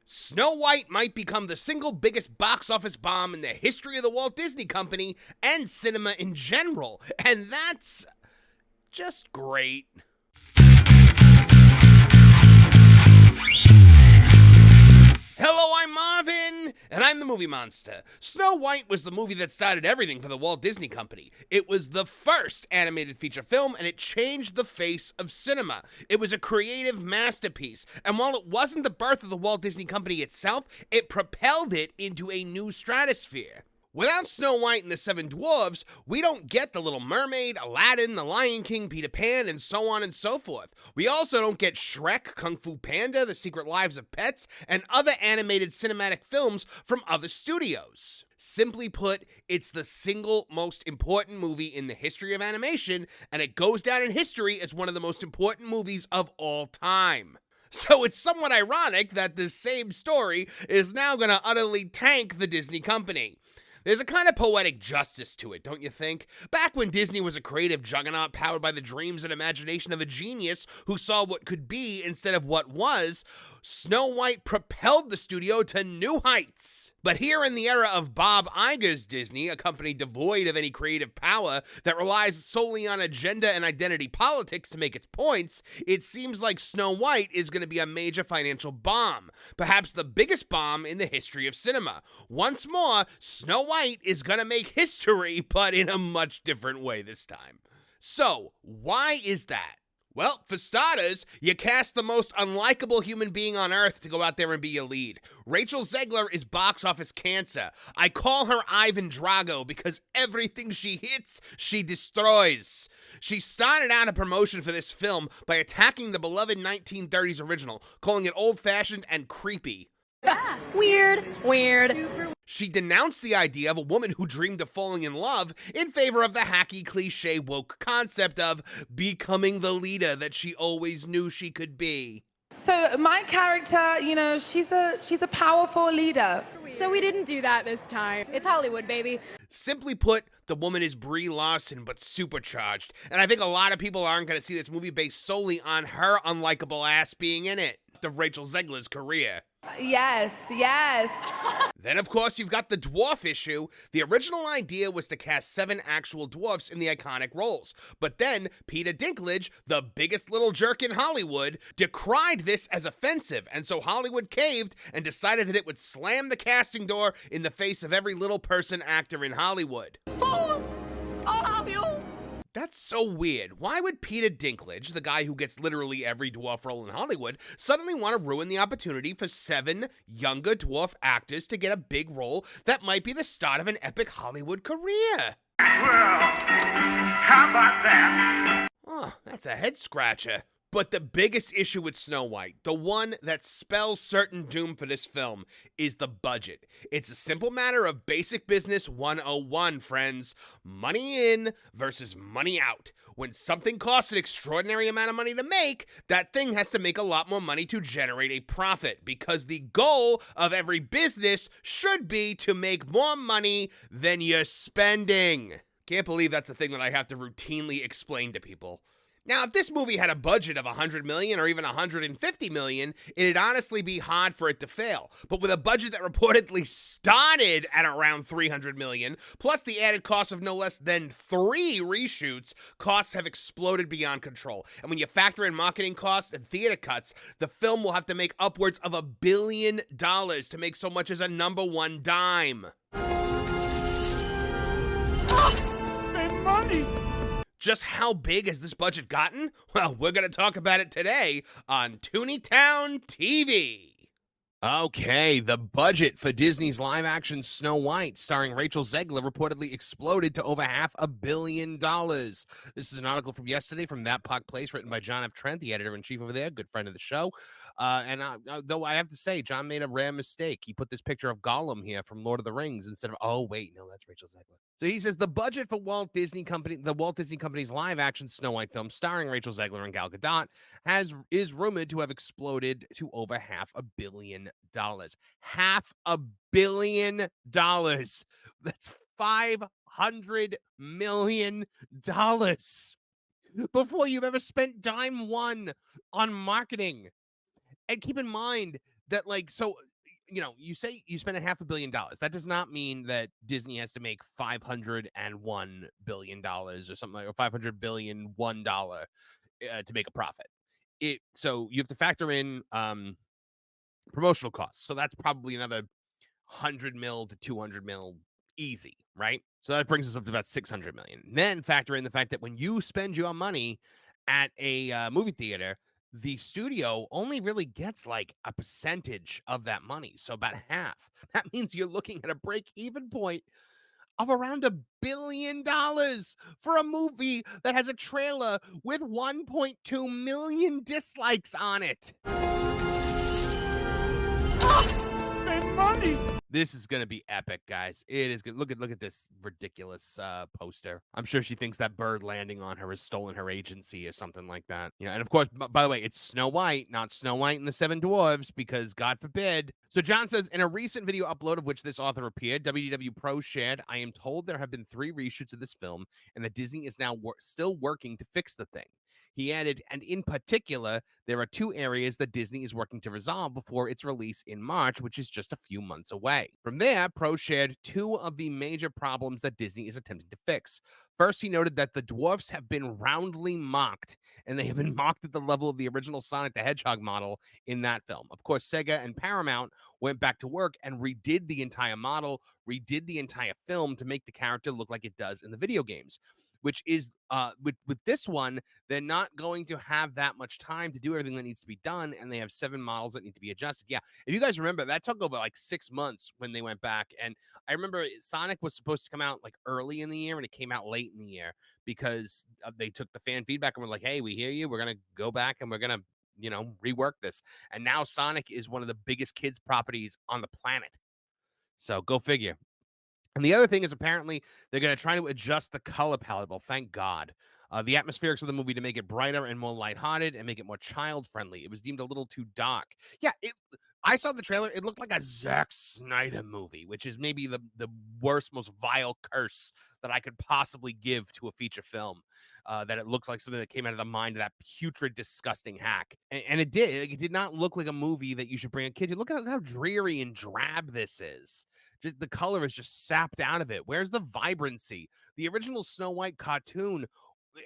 Snow White might become the single biggest box office bomb in the history of the Walt Disney Company and cinema in general, and that's just great. Hello, I'm Marvin, and I'm the Movie Monster. Snow White was the movie that started everything for the Walt Disney Company. It was the first animated feature film, and it changed the face of cinema. It was a creative masterpiece, and while it wasn't the birth of the Walt Disney Company itself, it propelled it into a new stratosphere. Without Snow White and the Seven Dwarfs, we don't get The Little Mermaid, Aladdin, The Lion King, Peter Pan, and so on and so forth. We also don't get Shrek, Kung Fu Panda, The Secret Lives of Pets, and other animated cinematic films from other studios. Simply put, it's the single most important movie in the history of animation, and it goes down in history as one of the most important movies of all time. So it's somewhat ironic that this same story is now going to utterly tank the Disney Company. There's a kind of poetic justice to it, don't you think? Back when Disney was a creative juggernaut powered by the dreams and imagination of a genius who saw what could be instead of what was, Snow White propelled the studio to new heights. But here in the era of Bob Iger's Disney, a company devoid of any creative power that relies solely on agenda and identity politics to make its points, it seems like Snow White is going to be a major financial bomb, perhaps the biggest bomb in the history of cinema. Once more, Snow White is going to make history, but in a much different way this time. So, why is that? Well, for starters, you cast the most unlikable human being on earth to go out there and be your lead. Rachel Zegler is box office cancer. I call her Ivan Drago because everything she hits, she destroys. She started out a promotion for this film by attacking the beloved 1930s original, calling it old-fashioned and creepy. Weird. She denounced the idea of a woman who dreamed of falling in love in favor of the hacky, cliche, woke concept of becoming the leader that she always knew she could be. So my character, she's a powerful leader. So we didn't do that this time. It's Hollywood, baby. Simply put, the woman is Brie Larson, but supercharged. And I think a lot of people aren't going to see this movie based solely on her unlikable ass being in it, of Rachel Zegler's career. Yes. Then, of course, you've got the dwarf issue. The original idea was to cast 7 actual dwarfs in the iconic roles. But then, Peter Dinklage, the biggest little jerk in Hollywood, decried this as offensive, and so Hollywood caved and decided that it would slam the casting door in the face of every little person actor in Hollywood. Fools! All of you! That's so weird. Why would Peter Dinklage, the guy who gets literally every dwarf role in Hollywood, suddenly want to ruin the opportunity for 7 younger dwarf actors to get a big role that might be the start of an epic Hollywood career? Well, how about that? Oh, that's a head scratcher. But the biggest issue with Snow White, the one that spells certain doom for this film, is the budget. It's a simple matter of basic business 101, friends. Money in versus money out. When something costs an extraordinary amount of money to make, that thing has to make a lot more money to generate a profit, because the goal of every business should be to make more money than you're spending. Can't believe that's a thing that I have to routinely explain to people. Now, if this movie had a budget of $100 million or even $150 million, it'd honestly be hard for it to fail. But with a budget that reportedly started at around $300 million, plus the added cost of no less than 3 reshoots, costs have exploded beyond control. And when you factor in marketing costs and theater cuts, the film will have to make upwards of $1 billion to make so much as a #1 dime. Made money! Just how big has this budget gotten? Well, we're going to talk about it today on Tooney Town TV. Okay, the budget for Disney's live-action Snow White, starring Rachel Zegler, reportedly exploded to over $500 million. This is an article from yesterday from That Puck Place, written by John F. Trent, the editor-in-chief over there, good friend of the show. Though I have to say, John made a rare mistake. He put this picture of Gollum here from Lord of the Rings instead of, oh, wait, no, that's Rachel Zegler. So he says the budget for the Walt Disney Company's live-action Snow White film starring Rachel Zegler and Gal Gadot is rumored to have exploded to over $500 million. $500 million. That's $500 million before you've ever spent dime one on marketing. And keep in mind that, you say you spend $500 million. That does not mean that Disney has to make $501 billion or something like, or $500 billion to make a profit. So you have to factor in promotional costs. So that's probably another 100 mil to 200 mil easy, right? So that brings us up to about 600 million. Then factor in the fact that when you spend your money at a movie theater, the studio only really gets like a percentage of that money. So about half. That means you're looking at a break even point of around $1 billion for a movie that has a trailer with 1.2 million dislikes on it. Spend money. This is gonna be epic, guys. It is good. Look at this ridiculous poster. I'm sure she thinks that bird landing on her has stolen her agency or something like that. And of course, by the way, it's Snow White, not Snow White and the Seven Dwarves, because God forbid. So John says, in a recent video upload of which this author appeared, WDW Pro shared, I am told there have been 3 reshoots of this film, and that Disney is now still working to fix the thing. He added, and in particular, there are 2 areas that Disney is working to resolve before its release in March, which is just a few months away. From there, Pro shared 2 of the major problems that Disney is attempting to fix. First, he noted that the dwarfs have been roundly mocked, and they have been mocked at the level of the original Sonic the Hedgehog model in that film. Of course, Sega and Paramount went back to work and redid the entire model, redid the entire film to make the character look like it does in the video games. Which is with this one, they're not going to have that much time to do everything that needs to be done, and they have 7 models that need to be adjusted. Yeah, if you guys remember, that took over like 6 months when they went back, and I remember Sonic was supposed to come out like early in the year, and it came out late in the year because they took the fan feedback and were like, "Hey, we hear you. We're gonna go back and we're gonna rework this." And now Sonic is one of the biggest kids properties on the planet. So go figure. And the other thing is apparently they're going to try to adjust the color palette. Well, thank God. The atmospherics of the movie to make it brighter and more lighthearted and make it more child friendly. It was deemed a little too dark. Yeah, I saw the trailer. It looked like a Zack Snyder movie, which is maybe the worst, most vile curse that I could possibly give to a feature film. That it looks like something that came out of the mind of that putrid, disgusting hack. And it did. It did not look like a movie that you should bring a kid to. Look at how dreary and drab this is. Just the color is just sapped out of it. Where's the vibrancy? The original Snow White cartoon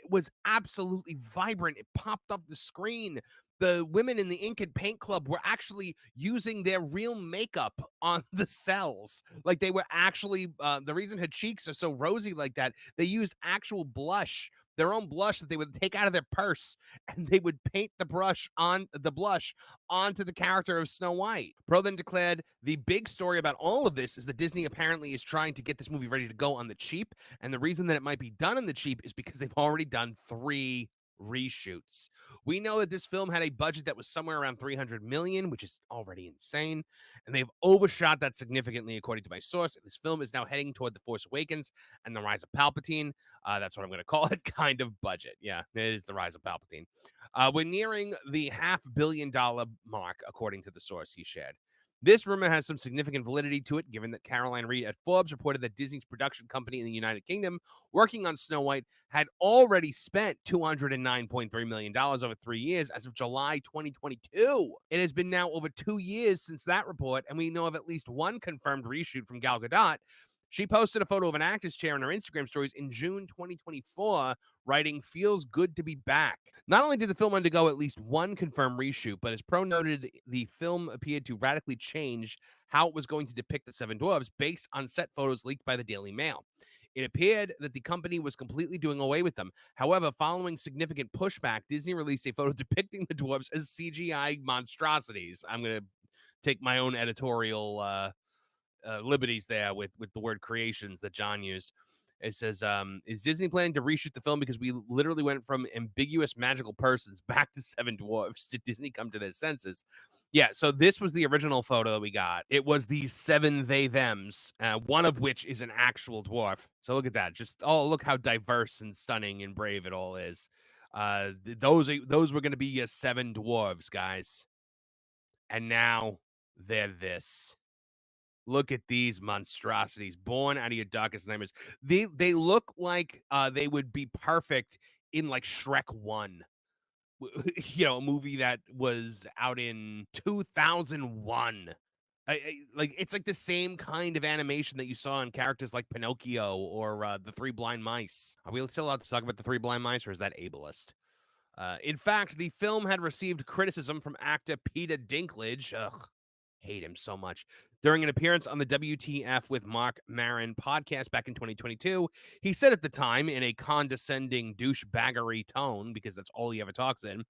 was absolutely vibrant. It popped off the screen. The women in the Ink and Paint Club were actually using their real makeup on the cells. Like they were actually, the reason her cheeks are so rosy like that, they used actual blush, their own blush that they would take out of their purse, and they would paint the blush onto the character of Snow White. Pro then declared the big story about all of this is that Disney apparently is trying to get this movie ready to go on the cheap. And the reason that it might be done on the cheap is because they've already done 3 reshoots. We know that this film had a budget that was somewhere around 300 million, which is already insane, and they've overshot that significantly according to my source. This film is now heading toward The Force Awakens and The Rise of Palpatine. That's what I'm going to call it, kind of budget. Yeah, it is The Rise of Palpatine. We're nearing the $500 million mark, according to the source he shared. This rumor has some significant validity to it, given that Caroline Reed at Forbes reported that Disney's production company in the United Kingdom working on Snow White had already spent $209.3 million over 3 years as of July 2022. It has been now over 2 years since that report, and we know of at least one confirmed reshoot from Gal Gadot. She posted a photo of an actor's chair on her Instagram stories in June 2024, writing, "Feels good to be back." Not only did the film undergo at least one confirmed reshoot, but as Pro noted, the film appeared to radically change how it was going to depict the 7 dwarves based on set photos leaked by the Daily Mail. It appeared that the company was completely doing away with them. However, following significant pushback, Disney released a photo depicting the dwarves as CGI monstrosities. I'm going to take my own editorial liberties there with the word creations that John used. It says, is Disney planning to reshoot the film because we literally went from ambiguous magical persons back to 7 dwarfs? Did Disney come to their senses? Yeah, so this was the original photo that we got. It was these 7 they-thems, one of which is an actual dwarf. So look at that. Just, look how diverse and stunning and brave it all is. Those were going to be your 7 dwarves, guys. And now they're this. Look at these monstrosities, born out of your darkest nightmares. They look like they would be perfect in like Shrek 1. A movie that was out in 2001. Like it's like the same kind of animation that you saw in characters like Pinocchio or the Three Blind Mice. Are we still allowed to talk about the Three Blind Mice, or is that ableist? In fact, the film had received criticism from actor Peter Dinklage. Ugh, hate him so much. During an appearance on the WTF with Mark Maron podcast back in 2022, he said at the time in a condescending douchebaggery tone, because that's all he ever talks in,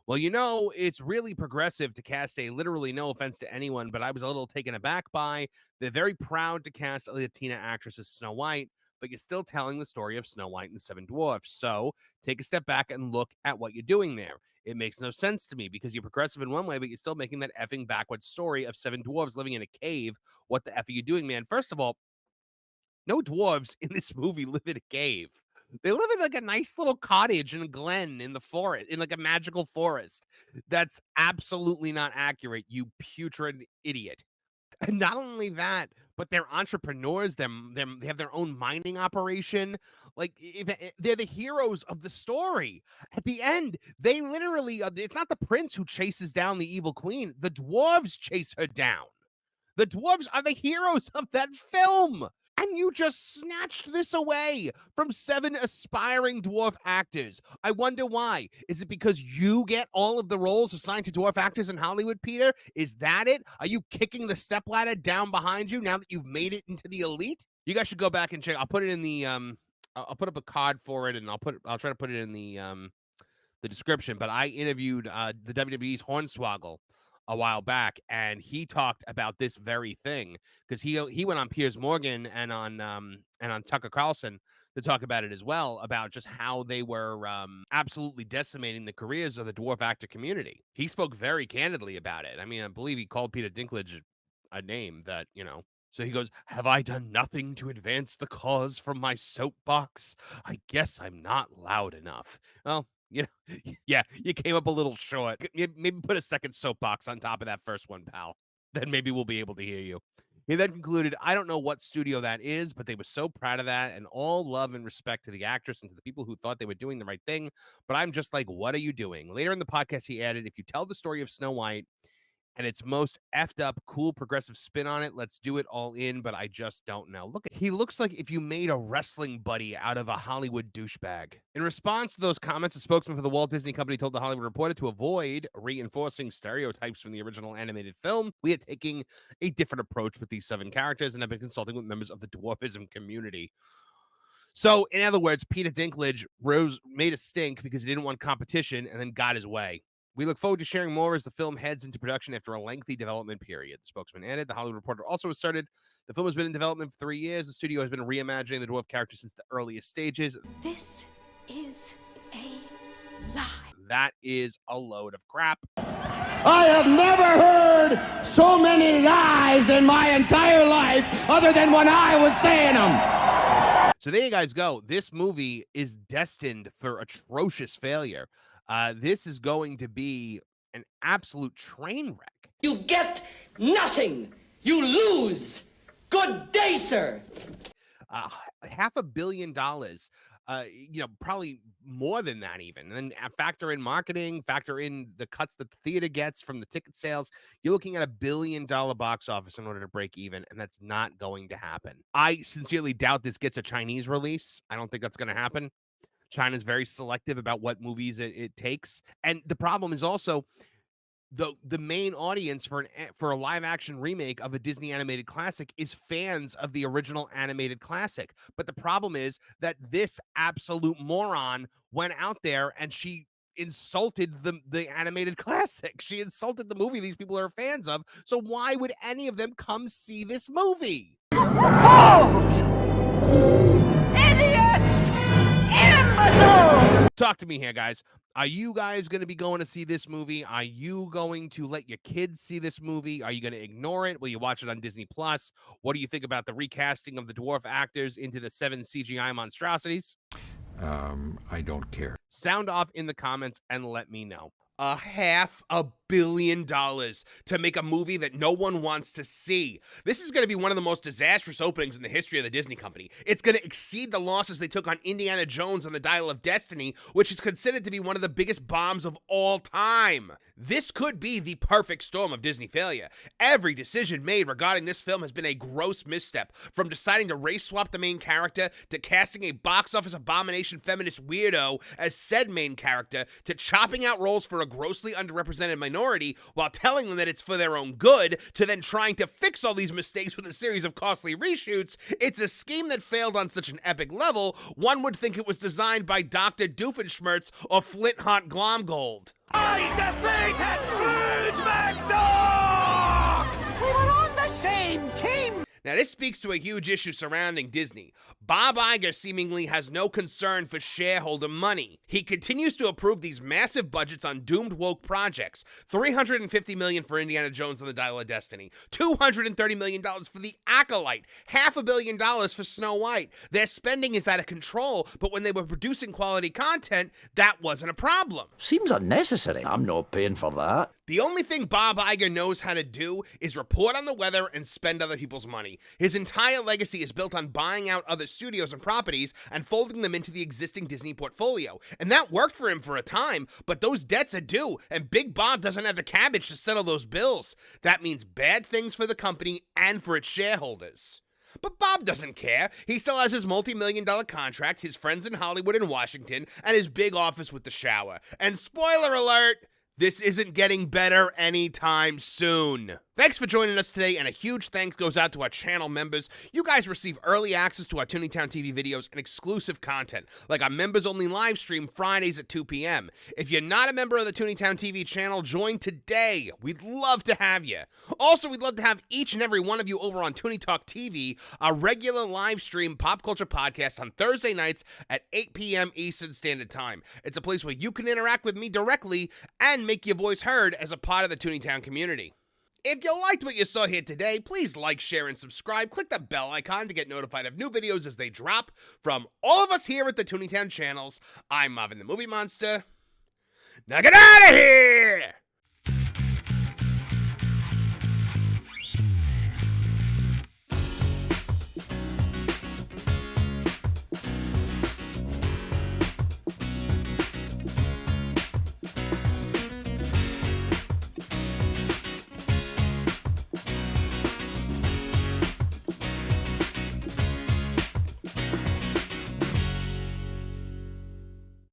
well, you know, it's really progressive to cast a literally no offense to anyone, but I was a little taken aback by. They're very proud to cast a Latina actress as Snow White, but you're still telling the story of Snow White and the Seven Dwarfs. So take a step back and look at what you're doing there. It makes no sense to me because you're progressive in one way, but you're still making that effing backwards story of seven dwarves living in a cave. What the F are you doing, man? First of all, no dwarves in this movie live in a cave. They live in like a nice little cottage in a glen in the forest, in like a magical forest. That's absolutely not accurate, you putrid idiot. And not only that, but they're entrepreneurs. They have their own mining operation. Like they're the heroes of the story. At the end, they literally, it's not the prince who chases down the evil queen. The dwarves chase her down. The dwarves are the heroes of that film. And you just snatched this away from seven aspiring dwarf actors. I wonder why. Is it because you get all of the roles assigned to dwarf actors in Hollywood, Peter? Is that it? Are you kicking the stepladder down behind you now that you've made it into the elite? You guys should go back and check. I'll put it in the I'll put up a card for it, and I'll try to put it in the description. But I interviewed the WWE's Hornswoggle a while back, and he talked about this very thing because he went on Piers Morgan and on Tucker Carlson to talk about it as well, about just how they were absolutely decimating the careers of the dwarf actor community. He spoke very candidly about it. I mean, I believe he called Peter Dinklage a name that, you know. So he goes, "Have I done nothing to advance the cause from my soapbox? I guess I'm not loud enough." Well, you know, yeah, you came up a little short. Maybe put a second soapbox on top of that first one, pal. Then maybe we'll be able to hear you. He then concluded, "I don't know what studio that is, but they were so proud of that, and all love and respect to the actress and to the people who thought they were doing the right thing. But I'm just like, what are you doing?" Later in the podcast, he added, "If you tell the story of Snow White and its most effed up, cool, progressive spin on it, let's do it all in, but I just don't know." Look, he looks like if you made a wrestling buddy out of a Hollywood douchebag. In response to those comments, a spokesman for the Walt Disney Company told The Hollywood Reporter to avoid reinforcing stereotypes from the original animated film, we are taking a different approach with these seven characters and have been consulting with members of the dwarfism community. So, in other words, Peter Dinklage made a stink because he didn't want competition and then got his way. We look forward to sharing more as the film heads into production after a lengthy development period, the spokesman added. The Hollywood Reporter also asserted the film has been in development for 3 years. The studio has been reimagining the dwarf character since the earliest stages. This is a lie. That is a load of crap. I have never heard so many lies in my entire life other than when I was saying them. So there you guys go. This movie is destined for atrocious failure. This is going to be an absolute train wreck. You get nothing. You lose. Good day, sir. $500 million. You know, probably more than that even. And then factor in marketing, factor in the cuts that the theater gets from the ticket sales. You're looking at $1 billion box office in order to break even, and that's not going to happen. I sincerely doubt this gets a Chinese release. I don't think that's going to happen. China's very selective about what movies it takes. And the problem is also the main audience for a live action remake of a Disney animated classic is fans of the original animated classic. But the problem is that this absolute moron went out there and she insulted the animated classic. She insulted the movie these people are fans of. So why would any of them come see this movie? Fools! Idiots! Imbeciles! Talk to me here, guys. Are you guys going to be going to see this movie? Are you going to let your kids see this movie? Are you going to ignore it? Will you watch it on Disney Plus? What do you think about the recasting of the dwarf actors into the 7 CGI monstrosities? I don't care. Sound off in the comments and let me know. $500 billion to make a movie that no one wants to see. This is going to be one of the most disastrous openings in the history of the Disney company. It's going to exceed the losses they took on Indiana Jones and the Dial of Destiny, which is considered to be one of the biggest bombs of all time. This could be the perfect storm of Disney failure. Every decision made regarding this film has been a gross misstep, from deciding to race swap the main character, to casting a box office abomination feminist weirdo as said main character, to chopping out roles for a grossly underrepresented minority while telling them that it's for their own good, to then trying to fix all these mistakes with a series of costly reshoots. It's a scheme that failed on such an epic level, one would think it was designed by Dr. Doofenshmirtz or Flint Hot Glomgold. I defeated Scrooge McDuck! We were on the same team! Now, this speaks to a huge issue surrounding Disney. Bob Iger seemingly has no concern for shareholder money. He continues to approve these massive budgets on doomed woke projects. $350 million for Indiana Jones and the Dial of Destiny. $230 million for The Acolyte. $500 million for Snow White. Their spending is out of control, but when they were producing quality content, that wasn't a problem. Seems unnecessary. I'm not paying for that. The only thing Bob Iger knows how to do is report on the weather and spend other people's money. His entire legacy is built on buying out other studios and properties and folding them into the existing Disney portfolio. And that worked for him for a time, but those debts are due, and Big Bob doesn't have the cabbage to settle those bills. That means bad things for the company and for its shareholders. But Bob doesn't care. He still has his multi-million-dollar contract, his friends in Hollywood and Washington, and his big office with the shower. And spoiler alert, this isn't getting better anytime soon. Thanks for joining us today, and a huge thanks goes out to our channel members. You guys receive early access to our Tooneytown TV videos and exclusive content, like our members-only live stream Fridays at 2 p.m. If you're not a member of the Tooneytown TV channel, join today. We'd love to have you. Also, we'd love to have each and every one of you over on Tooney Talk TV, our regular live stream pop culture podcast on Thursday nights at 8 p.m. Eastern Standard Time. It's a place where you can interact with me directly and make your voice heard as a part of the Tooneytown community. If you liked what you saw here today, please like, share, and subscribe. Click the bell icon to get notified of new videos as they drop. From all of us here at the Tooneytown channels, I'm Marvin the Movie Monster. Now get out of here!